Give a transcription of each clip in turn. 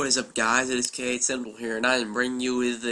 What is up, guys? It is KHGamerz here, and I am bringing you with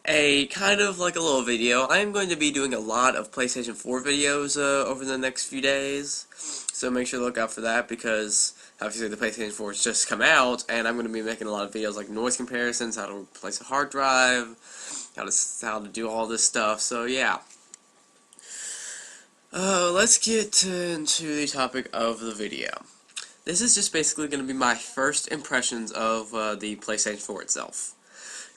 a kind of like a little video. I am going to be doing a lot of PlayStation 4 videos over the next few days, so make sure to look out for that because obviously the PlayStation 4 has just come out, and I'm going to be making a lot of videos like noise comparisons, how to replace a hard drive, how to do all this stuff. So yeah. Let's get into the topic of the video. This is just basically going to be my first impressions of the PlayStation 4 itself.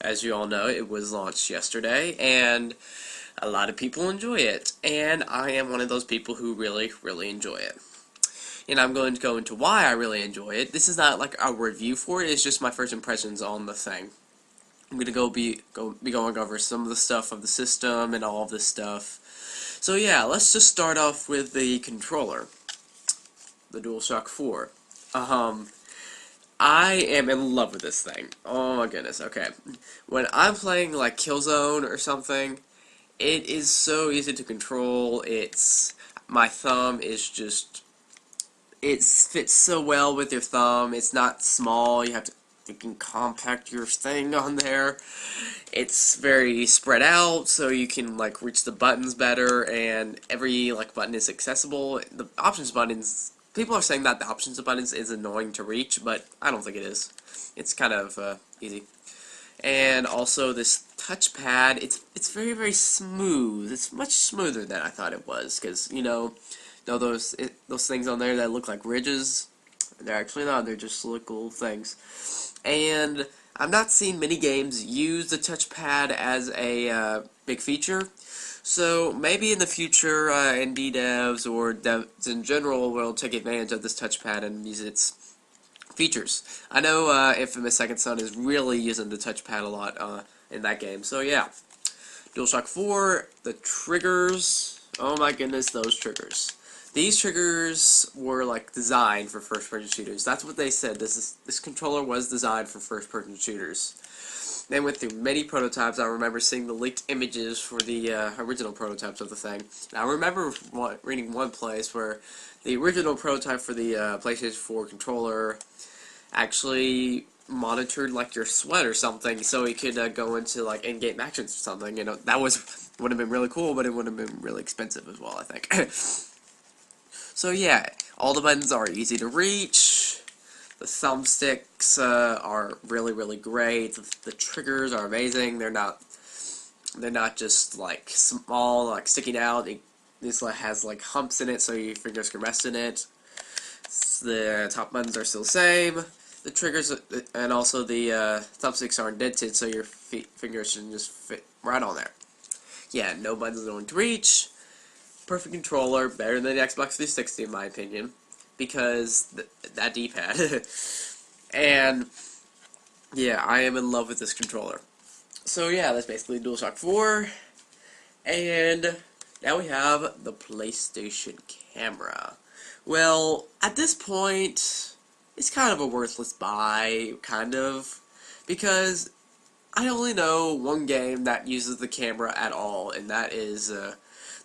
As you all know, it was launched yesterday, and a lot of people enjoy it, and I am one of those people who really, really enjoy it. And I'm going to go into why I really enjoy it. This is not like a review for it, it's just my first impressions on the thing. I'm going to be going over some of the stuff of the system and all of this stuff. So yeah, let's just start off with the controller. The DualShock 4. I am in love with this thing. Oh my goodness, okay. When I'm playing like Killzone or something, it is so easy to control. My thumb is just, it fits so well with your thumb. It's not small, you can compact your thing on there. It's very spread out, so you can like reach the buttons better, and every like button is accessible. The options buttons, people are saying that the options buttons is annoying to reach, but I don't think it is. It's kind of easy. And also this touchpad, it's very, very smooth. It's much smoother than I thought it was, because those things on there that look like ridges, they're actually not. They're just little things. And I've not seen many games use the touchpad as a big feature. So maybe in the future, indie devs or devs in general will take advantage of this touchpad and use its features. I know Infamous Second Son is really using the touchpad a lot in that game. So yeah, DualShock 4, the triggers. Oh my goodness, those triggers. These triggers were like designed for first-person shooters. That's what they said. This controller was designed for first-person shooters. They went through many prototypes. I remember seeing the leaked images for the original prototypes of the thing. And I remember reading one place where the original prototype for the PlayStation 4 controller actually monitored like your sweat or something, so it could go into like in-game actions or something. You know, that would have been really cool, but it would have been really expensive as well, I think. So yeah, all the buttons are easy to reach. The thumbsticks are really, really great. The triggers are amazing. They're not just like small, like sticking out. This has like humps in it, so your fingers can rest in it. The top buttons are still the same. The triggers and also the thumbsticks are indented, so your fingers can just fit right on there. Yeah, no buttons going to reach. Perfect controller, better than the Xbox 360 in my opinion, because that D-pad. And yeah, I am in love with this controller. So yeah, that's basically DualShock 4. And now we have the PlayStation camera. Well, at this point, it's kind of a worthless buy, kind of, because I only know one game that uses the camera at all, and that is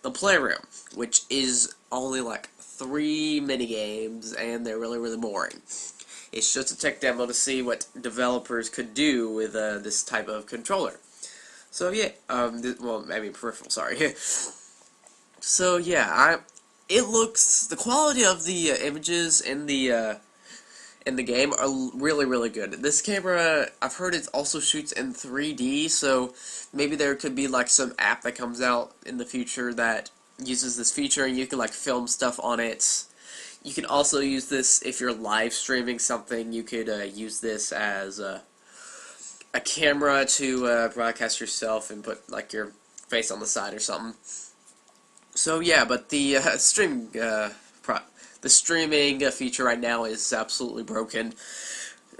the Playroom, which is only like 3 minigames, and they're really, really boring. It's just a tech demo to see what developers could do with this type of controller. So yeah, well, I mean peripheral, sorry. So yeah, the quality of the images in the game are really, really good. This camera, I've heard it also shoots in 3D, so maybe there could be like some app that comes out in the future that uses this feature and you can like film stuff on it. You can also use this if you're live streaming something. You could use this as a camera to broadcast yourself and put like your face on the side or something. So yeah, but the the streaming feature right now is absolutely broken.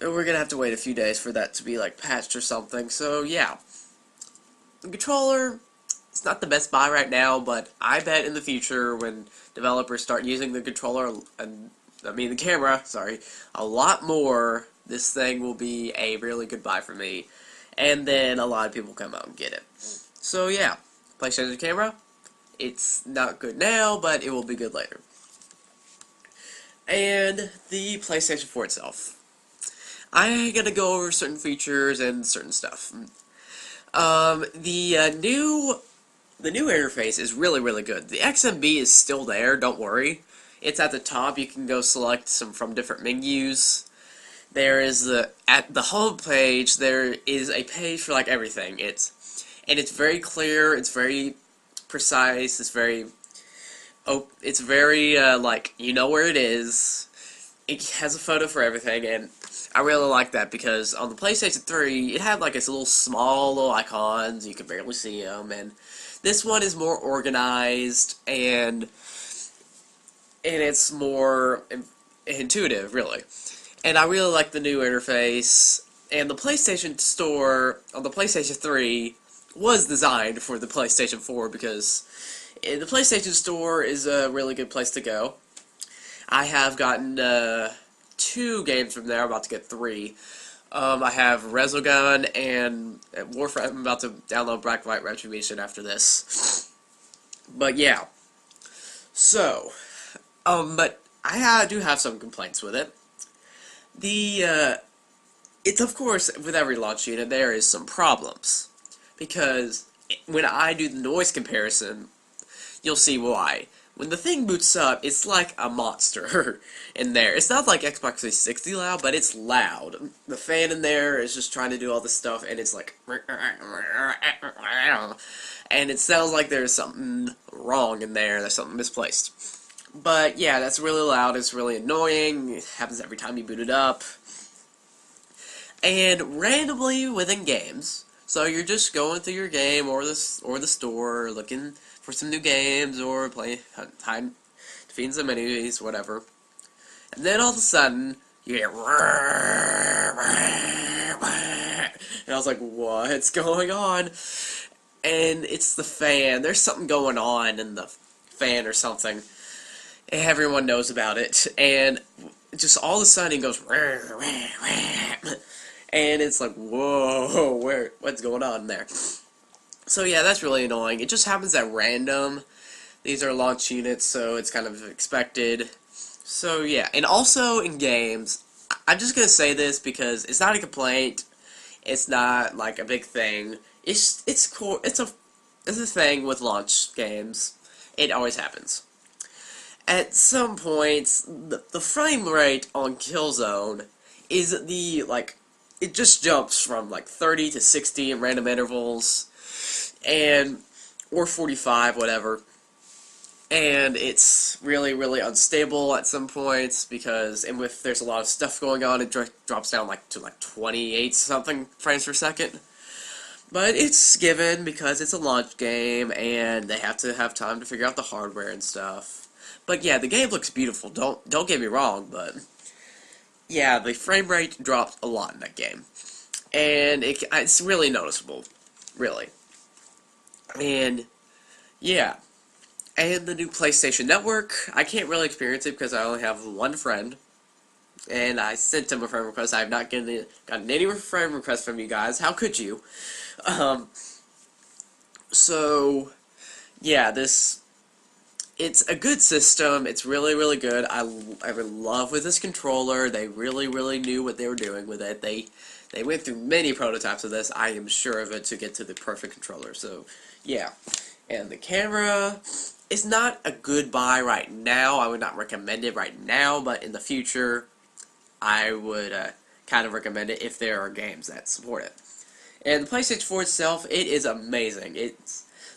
We're gonna have to wait a few days for that to be like patched or something. So yeah, the controller, it's not the best buy right now, but I bet in the future when developers start using the controller, the camera, sorry, a lot more, this thing will be a really good buy for me, and then a lot of people come out and get it. So yeah, PlayStation camera, it's not good now, but it will be good later. And the PlayStation 4 itself. I'm gonna go over certain features and certain stuff. The new interface is really, really good. The XMB is still there, don't worry. It's at the top. You can go select some from different menus. There is at the home page, there is a page for like everything. It's very clear, it's very precise, it's very like you know where it is. It has a photo for everything, and I really like that because on the PlayStation 3, it had like its little small little icons, you could barely see them, and this one is more organized and it's more intuitive, really. And I really like the new interface. And the PlayStation Store on the PlayStation 3 was designed for the PlayStation 4 because the PlayStation Store is a really good place to go. I have gotten 2 games from there. I'm about to get 3. I have Resogun and Warframe. I'm about to download Black White Retribution after this. But yeah. So, but I do have some complaints with it. It's of course, with every launch unit, there is some problems. Because when I do the noise comparison, you'll see why. When the thing boots up, it's like a monster in there. It's not like Xbox 360 loud, but it's loud. The fan in there is just trying to do all this stuff, and it's like... And it sounds like there's something wrong in there, there's something misplaced. But yeah, that's really loud, it's really annoying, it happens every time you boot it up. And randomly within games, so you're just going through your game or the store looking for some new games or defeating some enemies, whatever. And then all of a sudden, you get... And I was like, what's going on? And it's the fan. There's something going on in the fan or something. Everyone knows about it, and just all of a sudden it goes, and it's like, whoa, what's going on there? So yeah, that's really annoying. It just happens at random. These are launch units, so it's kind of expected. So yeah, and also in games, I'm just gonna say this because it's not a complaint. It's not like a big thing. It's cool. It's a thing with launch games. It always happens. At some points, the frame rate on Killzone is it just jumps from like 30 to 60 in random intervals, or 45, whatever. And it's really, really unstable at some points because, and if there's a lot of stuff going on, it drops down to 28 something frames per second. But it's given because it's a launch game and they have to have time to figure out the hardware and stuff. But yeah, the game looks beautiful. Don't get me wrong, but yeah, the frame rate dropped a lot in that game, and it's really noticeable, really. And yeah, and the new PlayStation Network, I can't really experience it because I only have one friend, and I sent him a friend request. I have not gotten any friend requests from you guys. How could you? So yeah, it's a good system. It's really, really good. I love with this controller. They really, really knew what they were doing with it. They went through many prototypes of this. I am sure of it to get to the perfect controller. So yeah, and the camera is not a good buy right now. I would not recommend it right now, but in the future, I would kind of recommend it if there are games that support it. And the PlayStation 4 itself, it is amazing.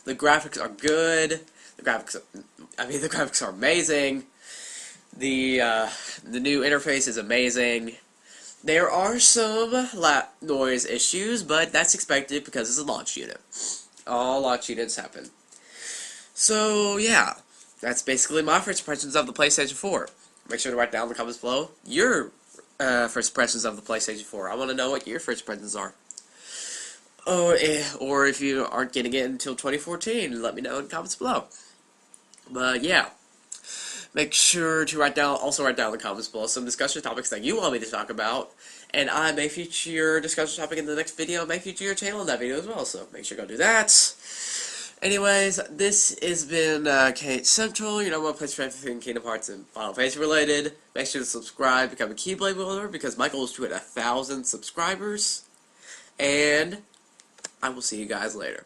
The graphics are good. The graphics are amazing. The new interface is amazing. There are some noise issues, but that's expected because it's a launch unit. All launch units happen. So yeah, that's basically my first impressions of the PlayStation 4. Make sure to write down in the comments below your first impressions of the PlayStation 4. I want to know what your first impressions are. Or if you aren't getting it until 2014, let me know in the comments below. But yeah, make sure to also write down in the comments below some discussion topics that you want me to talk about, and I may feature your discussion topic in the next video, may feature your channel in that video as well, so make sure to go do that. Anyways, this has been KH Central, one place for everything Kingdom Hearts and Final Fantasy related. Make sure to subscribe, become a Keyblade wielder, because my goal is to hit 1,000 subscribers. And I will see you guys later.